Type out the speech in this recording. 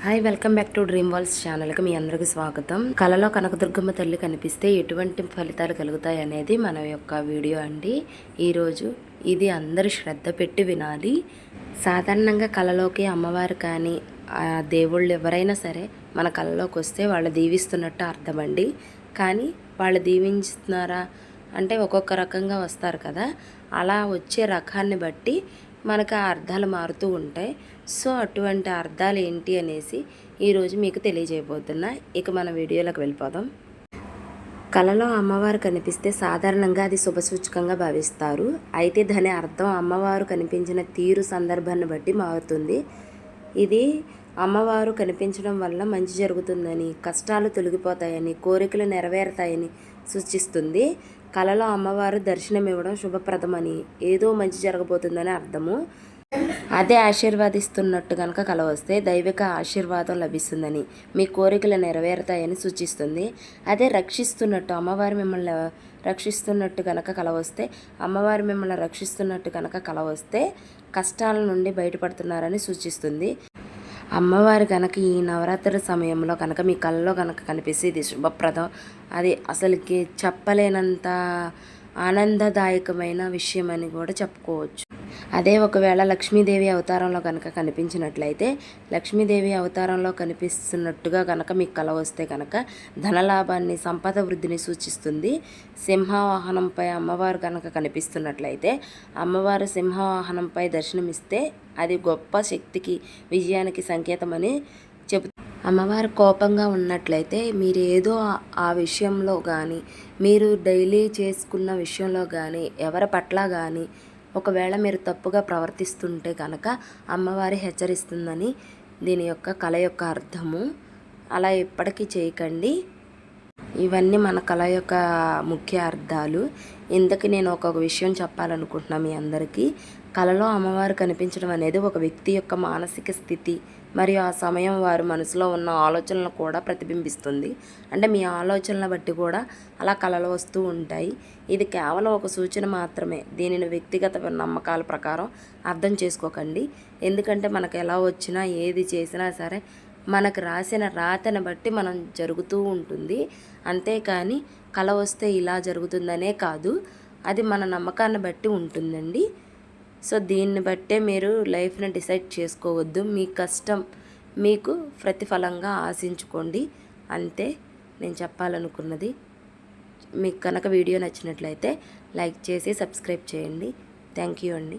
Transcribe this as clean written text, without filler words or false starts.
Hi, welcome back to dream walls ఛానల్కి మీ అందరికీ స్వాగతం. కలలో కనకదుర్గమ్మ తల్లి కనిపిస్తే ఎటువంటి ఫలితాలు కలుగుతాయి అనేది మన యొక్క వీడియో అండి. ఈరోజు ఇది అందరూ శ్రద్ధ పెట్టి వినాలి. సాధారణంగా కలలోకి అమ్మవారు కానీ దేవుళ్ళు ఎవరైనా సరే మన కలలోకి వస్తే వాళ్ళు దీవిస్తున్నట్టు అర్థం అండి. కానీ వాళ్ళు దీవిస్తున్నారా అంటే ఒక్కొక్క రకంగా వస్తారు కదా, అలా వచ్చే రకాన్ని బట్టి మనకు ఆ అర్థాలు మారుతూ ఉంటాయి. సో అటువంటి అర్థాలు ఏంటి అనేసి ఈరోజు మీకు తెలియజేయబోతున్నా. ఇక మన వీడియోలోకి వెళ్ళిపోదాం. కలలో అమ్మవారు కనిపిస్తే సాధారణంగా అది శుభసూచకంగా భావిస్తారు. అయితే దాని అర్థం అమ్మవారు కనిపించిన తీరు సందర్భాన్ని బట్టి మారుతుంది. ఇది అమ్మవారు కనిపించడం వల్ల మంచి జరుగుతుందని, కష్టాలు తొలగిపోతాయని, కోరికలు నెరవేరుతాయని సూచిస్తుంది. కలలో అమ్మవారు దర్శనం ఇవ్వడం శుభప్రదమని, ఏదో మంచి జరగబోతుందని అర్థము. అదే ఆశీర్వాదిస్తున్నట్టు కనుక కల వస్తే దైవిక ఆశీర్వాదం లభిస్తుందని, మీ కోరికలు నెరవేరుతాయని సూచిస్తుంది. అదే రక్షిస్తున్నట్టు అమ్మవారు మిమ్మల్ని రక్షిస్తున్నట్టు కనుక కల వస్తే, అమ్మవారు మిమ్మల్ని రక్షిస్తున్నట్టు కనుక కల వస్తే కష్టాల నుండి బయటపడుతున్నారని సూచిస్తుంది. అమ్మవారు కనుక ఈ నవరాత్రి సమయంలో కనుక మీ కళ్ళలో కనుక కనిపిస్తే ఇది శుభప్రదం. అది అసలుకి చెప్పలేనంత ఆనందదాయకమైన విషయం అని కూడా చెప్పుకోవచ్చు. అదే ఒకవేళ లక్ష్మీదేవి అవతారంలో కనుక కనిపించినట్లయితే, లక్ష్మీదేవి అవతారంలో కనిపిస్తున్నట్టుగా కనుక మీకు కల వస్తే కనుక ధనలాభాన్ని, సంపద వృద్ధిని సూచిస్తుంది. సింహవాహనంపై అమ్మవారు కనుక కనిపిస్తున్నట్లయితే, అమ్మవారు సింహవాహనంపై దర్శనమిస్తే అది గొప్ప శక్తికి, విజయానికి సంకేతమని చెబుతుంది. అమ్మవారు కోపంగా ఉన్నట్లయితే మీరు ఏదో ఆ విషయంలో కానీ, మీరు డైలీ చేసుకున్న విషయంలో కానీ, ఎవరి పట్ల కానీ ఒకవేళ మీరు తప్పుగా ప్రవర్తిస్తుంటే కనుక అమ్మవారి హెచ్చరిస్తుందని దీని యొక్క కళ యొక్క అర్థము. అలా ఎప్పటికీ చేయకండి. ఇవన్నీ మన కళ యొక్క ముఖ్య అర్థాలు. ఇందుకు నేను ఒక విషయం చెప్పాలనుకుంటున్నాను మీ అందరికీ. కళలో అమ్మవారు కనిపించడం అనేది ఒక వ్యక్తి యొక్క మానసిక స్థితి మరియు ఆ సమయం వారి మనసులో ఉన్న ఆలోచనలు కూడా ప్రతిబింబిస్తుంది. అంటే మీ ఆలోచనల బట్టి కూడా అలా కళలు వస్తూ ఉంటాయి. ఇది కేవలం ఒక సూచన మాత్రమే. దీనిని వ్యక్తిగత నమ్మకాల ప్రకారం అర్థం చేసుకోకండి. ఎందుకంటే మనకు ఎలా వచ్చినా ఏది చేసినా సరే మనకు రాసిన రాతను బట్టి మనం జరుగుతూ ఉంటుంది. అంతేకాని కళ వస్తే ఇలా జరుగుతుందనే కాదు, అది మన నమ్మకాన్ని బట్టి ఉంటుందండి. సో దీన్ని బట్టే మీరు లైఫ్ని డిసైడ్ చేసుకోవద్దు. మీ కష్టం మీకు ప్రతిఫలంగా ఆశించుకోండి. అంతే నేను చెప్పాలనుకున్నది. మీకు కనుక వీడియో నచ్చినట్లయితే లైక్ చేసి సబ్స్క్రైబ్ చేయండి. థ్యాంక్ యూ అండి.